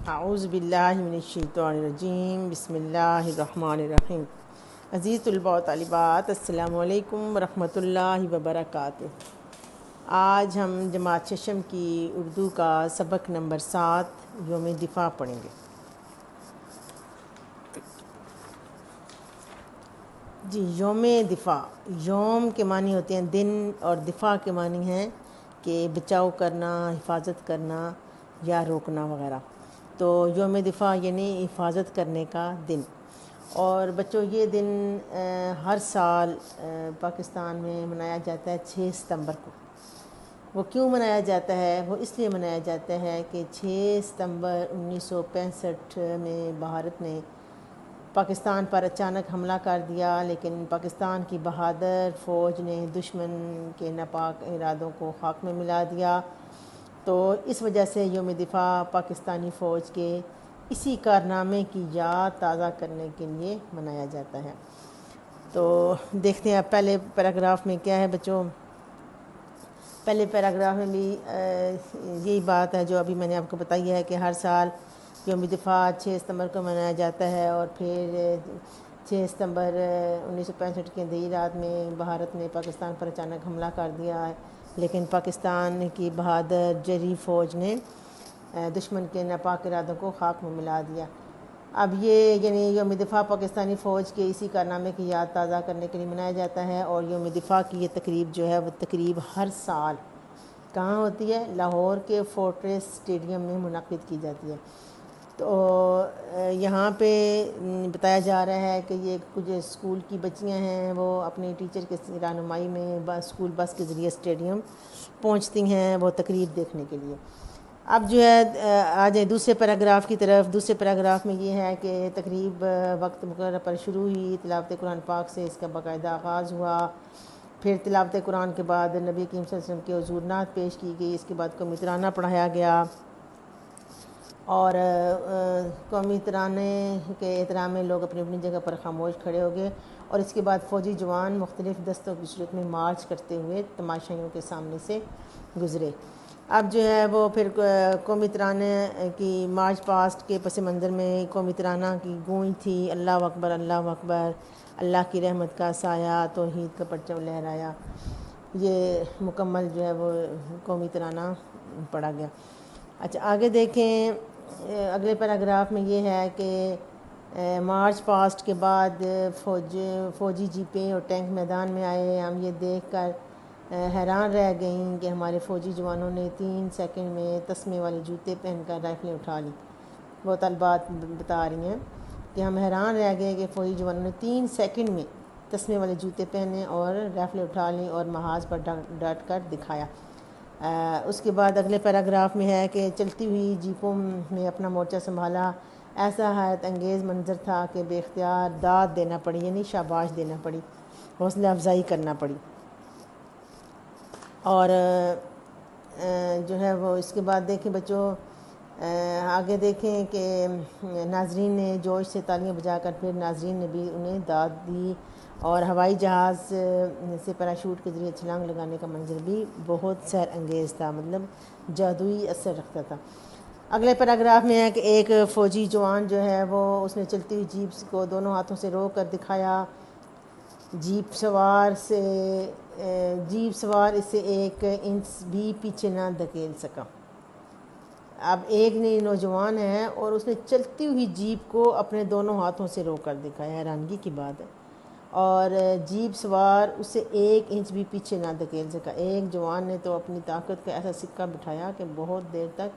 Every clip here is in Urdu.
اعوذ باللہ من الشیطان الرجیم، بسم اللہ الرحمن الرحیم۔ عزیز طلباء و طالبات، السلام علیکم ورحمۃ اللہ وبرکاتہ۔ آج ہم جماعت ششم کی اردو کا سبق نمبر 7 یوم دفاع پڑھیں گے۔ جی، یوم دفاع، یوم کے معنی ہوتے ہیں دن، اور دفاع کے معنی ہیں کہ بچاؤ کرنا، حفاظت کرنا یا روکنا وغیرہ۔ تو یوم دفاع یعنی حفاظت کرنے کا دن۔ اور بچوں، یہ دن ہر سال پاکستان میں منایا جاتا ہے 6 ستمبر کو۔ وہ کیوں منایا جاتا ہے؟ وہ اس لیے منایا جاتا ہے کہ 6 ستمبر 1965 میں بھارت نے پاکستان پر اچانک حملہ کر دیا، لیکن پاکستان کی بہادر فوج نے دشمن کے ناپاک ارادوں کو خاک میں ملا دیا۔ تو اس وجہ سے یوم دفاع پاکستانی فوج کے اسی کارنامے کی یاد تازہ کرنے کے لیے منایا جاتا ہے۔ تو دیکھتے ہیں پہلے پیراگراف میں کیا ہے بچوں۔ پہلے پیراگراف میں بھی یہی بات ہے جو ابھی میں نے آپ کو بتائی ہے کہ ہر سال یوم دفاع 6 ستمبر کو منایا جاتا ہے، اور پھر 6 ستمبر 1965 کی اندھیری رات میں بھارت نے پاکستان پر اچانک حملہ کر دیا ہے، لیکن پاکستان کی بہادر جری فوج نے دشمن کے ناپاک ارادوں کو خاک میں ملا دیا۔ اب یہ یعنی یوم دفاع پاکستانی فوج کے اسی کارنامے کی یاد تازہ کرنے کے لیے منایا جاتا ہے، اور یوم دفاع کی یہ تقریب جو ہے وہ تقریب ہر سال کہاں ہوتی ہے؟ لاہور کے فورٹریس اسٹیڈیم میں منعقد کی جاتی ہے۔ تو یہاں پہ بتایا جا رہا ہے کہ یہ کچھ اسکول کی بچیاں ہیں، وہ اپنے ٹیچر کے رہنمائی میں اسکول بس کے ذریعے اسٹیڈیم پہنچتی ہیں وہ تقریب دیکھنے کے لیے۔ اب جو ہے آ جائیں دوسرے پیراگراف کی طرف۔ دوسرے پیراگراف میں یہ ہے کہ تقریب وقت مقررہ پر شروع ہوئی، تلاوت قرآن پاک سے اس کا باقاعدہ آغاز ہوا، پھر تلاوت قرآن کے بعد نبی کریم صلی اللہ علیہ وسلم کی حضور نعت پیش کی گئی، اس کے بعد قومی ترانہ پڑھایا گیا، اور قومی ترانے کے احترام میں لوگ اپنی اپنی جگہ پر خاموش کھڑے ہو گئے، اور اس کے بعد فوجی جوان مختلف دستوں کی صورت میں مارچ کرتے ہوئے تماشائیوں کے سامنے سے گزرے۔ اب جو ہے وہ پھر قومی ترانے کی مارچ پاسٹ کے پس منظر میں قومی ترانہ کی گونج تھی، اللہ اکبر اللہ اکبر، اللہ کی رحمت کا سایہ، توحید کا پرچم لہرایا۔ یہ مکمل جو ہے وہ قومی ترانہ پڑھا گیا۔ اچھا، آگے دیکھیں اگلے پیراگراف میں یہ ہے کہ مارچ پاسٹ کے بعد فوجی جیپیں اور ٹینک میدان میں آئے۔ ہم یہ دیکھ کر حیران رہ گئیں کہ ہمارے فوجی جوانوں نے 3 سیکنڈ میں تسمے والے جوتے پہن کر رائفلیں اٹھا لیں۔ وہ طالبات بتا رہی ہیں کہ ہم حیران رہ گئے کہ فوجی جوانوں نے 3 سیکنڈ میں تسمے والے جوتے پہنے اور رائفلیں اٹھا لیں اور محاذ پر ڈٹ کر دکھایا۔ اس کے بعد اگلے پیراگراف میں ہے کہ چلتی ہوئی جیپوں میں اپنا مورچہ سنبھالا، ایسا حیرت انگیز منظر تھا کہ بے اختیار داد دینا پڑی، یعنی شاباش دینا پڑی، حوصلہ افزائی کرنا پڑی۔ اور جو ہے وہ اس کے بعد دیکھیں بچوں، آگے دیکھیں کہ ناظرین نے جوش سے تالیاں بجا کر پھر ناظرین نے بھی انہیں داد دی، اور ہوائی جہاز سے پیراشوٹ کے ذریعے چھلانگ لگانے کا منظر بھی بہت سیر انگیز تھا، مطلب جادوئی اثر رکھتا تھا۔ اگلے پیراگراف میں ہے کہ ایک فوجی جوان جو ہے وہ اس نے چلتی ہوئی جیپ کو دونوں ہاتھوں سے روک کر دکھایا۔ جیپ سوار اسے 1 انچ بھی پیچھے نہ دھکیل سکا۔ اب ایک نوجوان ہے اور اس نے چلتی ہوئی جیپ کو اپنے دونوں ہاتھوں سے روک کر دکھایا، حیرانگی کی بات ہے، اور جیپ سوار اسے 1 انچ بھی پیچھے نہ دھکیل سکا۔ ایک جوان نے تو اپنی طاقت کا ایسا سکہ بٹھایا کہ بہت دیر تک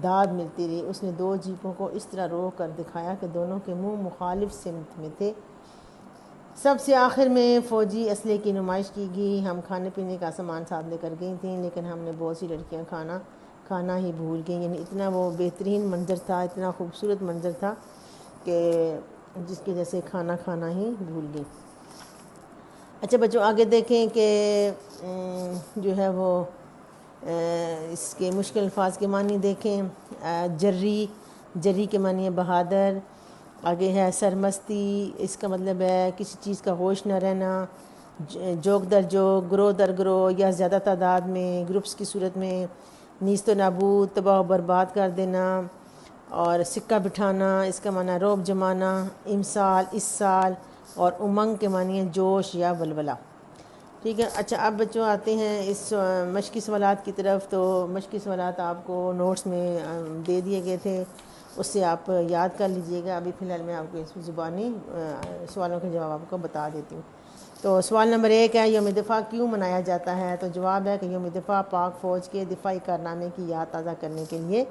داد ملتی رہی۔ اس نے 2 جیپوں کو اس طرح روک کر دکھایا کہ دونوں کے منہ مخالف سمت میں تھے۔ سب سے آخر میں فوجی اسلحے کی نمائش کی گئی۔ ہم کھانے پینے کا سامان ساتھ لے کر گئی تھیں، لیکن ہم نے بہت سی لڑکیاں کھانا ہی بھول گئیں، یعنی اتنا وہ بہترین منظر تھا، اتنا خوبصورت منظر تھا کہ جس کی وجہ سے کھانا ہی بھول گئیں۔ اچھا بچوں، آگے دیکھیں کہ جو ہے وہ اس کے مشکل الفاظ کے معنی دیکھیں۔ جری کے معنی ہے بہادر۔ آگے ہے سرمستی، اس کا مطلب ہے کسی چیز کا ہوش نہ رہنا۔ جوگ در جوگ، گروہ در گروہ یا زیادہ تعداد میں، گروپس کی صورت میں۔ نیست و نابود، تباہ و برباد کر دینا۔ اور سکہ بٹھانا اس کا معنی رعب جمانا، امسال اس سال، اور امنگ کے معنی ہے جوش یا ولولہ. ٹھیک ہے. اچھا اب بچوں آتے ہیں اس مشقی سوالات کی طرف. تو مشقی سوالات آپ کو نوٹس میں دے دیے گئے تھے، اس سے آپ یاد کر لیجئے گا. ابھی فی الحال میں آپ کو اس زبانی سوالوں کے جواب آپ کو بتا دیتی ہوں. تو سوال نمبر 1 ہے یوم دفاع کیوں منایا جاتا ہے؟ تو جواب ہے کہ یوم دفاع پاک فوج کے دفاعی کارنامے کی یاد تازہ کرنے کے لیے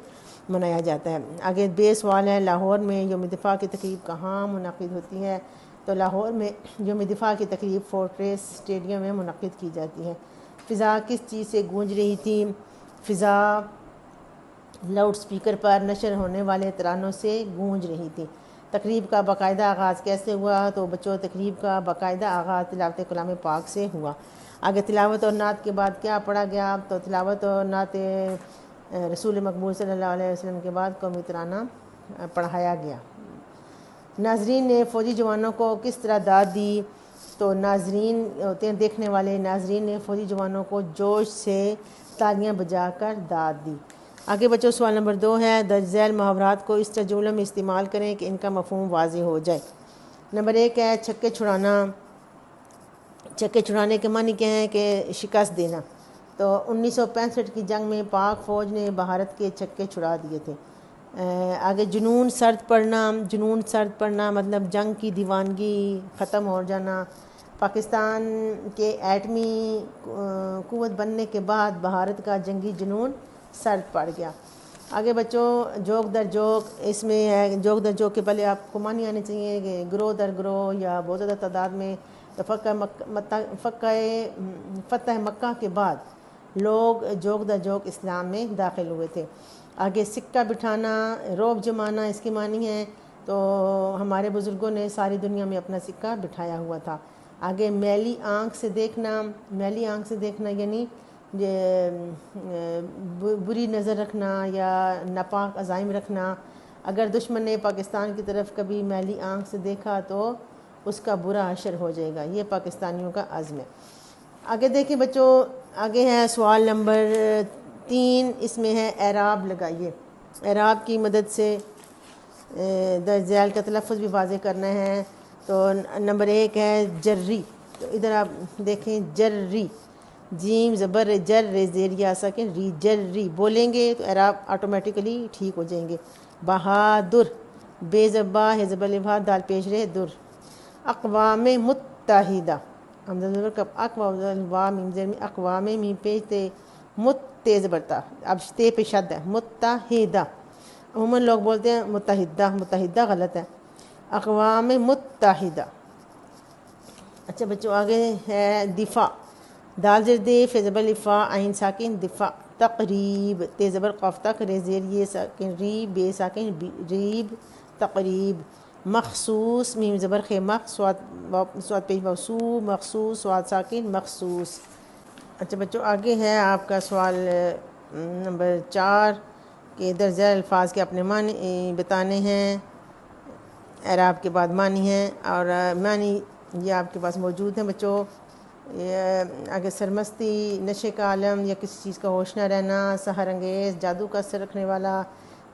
منایا جاتا ہے. آگے بے سوال ہے لاہور میں یوم دفاع کی تقریب کہاں منعقد ہوتی ہے؟ تو لاہور میں یوم دفاع کی تقریب فورٹریس اسٹیڈیم میں منعقد کی جاتی ہے. فضا کس چیز سے گونج رہی تھی؟ فضا لاؤڈ سپیکر پر نشر ہونے والے ترانوں سے گونج رہی تھی. تقریب کا باقاعدہ آغاز کیسے ہوا؟ تو بچوں تقریب کا باقاعدہ آغاز تلاوت کلام پاک سے ہوا. آگے تلاوت اور نعت کے بعد کیا پڑھا گیا؟ تو تلاوت اور نعت رسول مقبول صلی اللہ علیہ وسلم کے بعد قومی ترانہ پڑھایا گیا. ناظرین نے فوجی جوانوں کو کس طرح داد دی؟ تو ناظرین ہوتے ہیں دیکھنے والے، ناظرین نے فوجی جوانوں کو جوش سے تالیاں بجا کر داد دی. آگے بچوں سوال نمبر 2 ہے درج ذیل محاورات کو اس طرح جملوں میں استعمال کریں کہ ان کا مفہوم واضح ہو جائے. نمبر 1 ہے چھکے چھڑانا. چھکے چھڑانے کے معنی کیا ہیں؟ کہ شکست دینا. تو 1965 کی جنگ میں پاک فوج نے بھارت کے چھکے چھڑا دیے تھے. آگے جنون سرد پڑنا. جنون سرد پڑنا مطلب جنگ کی دیوانگی ختم ہو جانا. پاکستان کے ایٹمی قوت بننے کے بعد بھارت کا جنگی جنون سرد پڑ گیا. آگے بچوں جوک در جوک، اس میں ہے جوک در جوک کے پہلے آپ کو معنی آنے چاہیے کہ گروہ در گروہ یا بہت زیادہ تعداد میں. تو فتح مکہ کے بعد لوگ جوک در جوک اسلام میں داخل ہوئے تھے. آگے سکہ بٹھانا، رعب جمانا اس کی معنی ہے تو ہمارے بزرگوں نے ساری دنیا میں اپنا سکہ بٹھایا ہوا تھا. آگے میلی آنکھ سے دیکھنا. میلی آنکھ سے دیکھنا یعنی بری نظر رکھنا یا ناپاک عزائم رکھنا. اگر دشمن نے پاکستان کی طرف کبھی میلی آنکھ سے دیکھا تو اس کا برا حشر ہو جائے گا. یہ پاکستانیوں کا عزم ہے. آگے دیکھیں بچوں، آگے ہے سوال نمبر 3. اس میں ہے اعراب لگائیے. اعراب کی مدد سے درج ذیل کا تلفظ بھی واضح کرنا ہے. تو نمبر 1 ہے جری. تو ادھر آپ دیکھیں جری، جیم زبر جر زیریا ساکن ری، جری بولیں گے تو اعراب آٹومیٹیکلی ٹھیک ہو جائیں گے. بہادر، بے زبا ہے زبر لبھا دال پیش رہے در. اقوام متحدہ، اقوام می پیشتے مت تیز برتا، اب تے پہ شد ہے متحدہ. عموماً لوگ بولتے ہیں متحدہ، متحدہ غلط ہے، اقوام متحدہ. اچھا بچوں آگے ہے دفاع. دال زیر دے فے زبر لفا عین ساکن دفاع. تقریب، تے زبر قاف تک رے زیر یہ ساکن ری بے ساکن ریب تقریب. مخصوص، میم زبر خے مخ سواد پیش موصو مخصوص سواد ساکن مخصوص. اچھا بچوں آگے ہے آپ کا سوال نمبر 4 کہ درج ذیل الفاظ کے اپنے معنی بتانے ہیں. اعراب کے بعد معنی ہیں اور معنی یہ آپ کے پاس موجود ہیں بچوں. آگے سرمستی، نشے کا عالم یا کسی چیز کا ہوش نہ رہنا، سحر انگیز، جادو کا اثر رکھنے والا.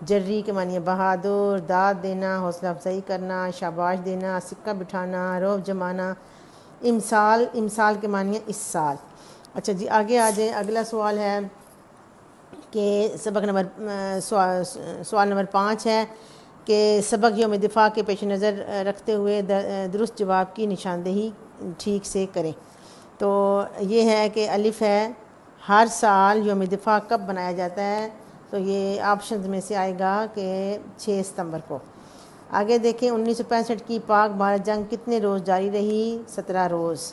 جری کے معنی ہے بہادر، داد دینا، حوصلہ افزائی کرنا، شاباش دینا، سکہ بٹھانا، رعب جمانا. امسال، امسال کے معنی ہے اس سال. اچھا جی آگے آ جائیں. اگلا سوال ہے کہ سبق نمبر سوال نمبر 5 ہے کہ سبق یوم دفاع کے پیش نظر رکھتے ہوئے درست جواب کی نشاندہی ٹھیک سے کریں. تو یہ ہے کہ الف ہے ہر سال یوم دفاع کب منایا جاتا ہے؟ تو یہ آپشنز میں سے آئے گا کہ 6 ستمبر کو. آگے دیکھیں 1965 کی پاک بھارت جنگ کتنے روز جاری رہی؟ 17 روز.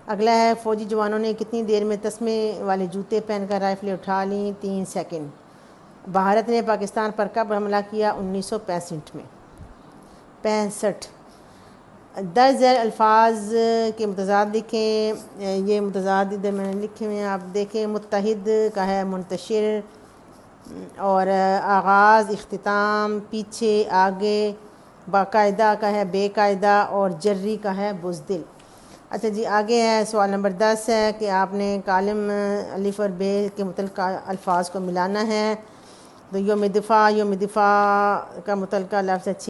اگلا ہے فوجی جوانوں نے کتنی دیر میں تسمے والے جوتے پہن کر رائفلیں اٹھا لیں؟ 3 سیکنڈ. بھارت نے پاکستان پر کب حملہ کیا؟ 1965 میں. 65. درج ذیل الفاظ کے متضاد لکھیں. یہ متضاد ادھر میں نے لکھے ہوئے ہیں آپ دیکھیں. متحد کا ہے منتشر اور آغاز اختتام پیچھے آگے. باقاعدہ کا ہے بے قاعدہ اور جری کا ہے بزدل. اچھا جی آگے ہے سوال نمبر 10 ہے کہ آپ نے کالم الف اور بے کے متعلق الفاظ کو ملانا ہے. تو یوم دفاع کا متعلقہ لفظ اچھی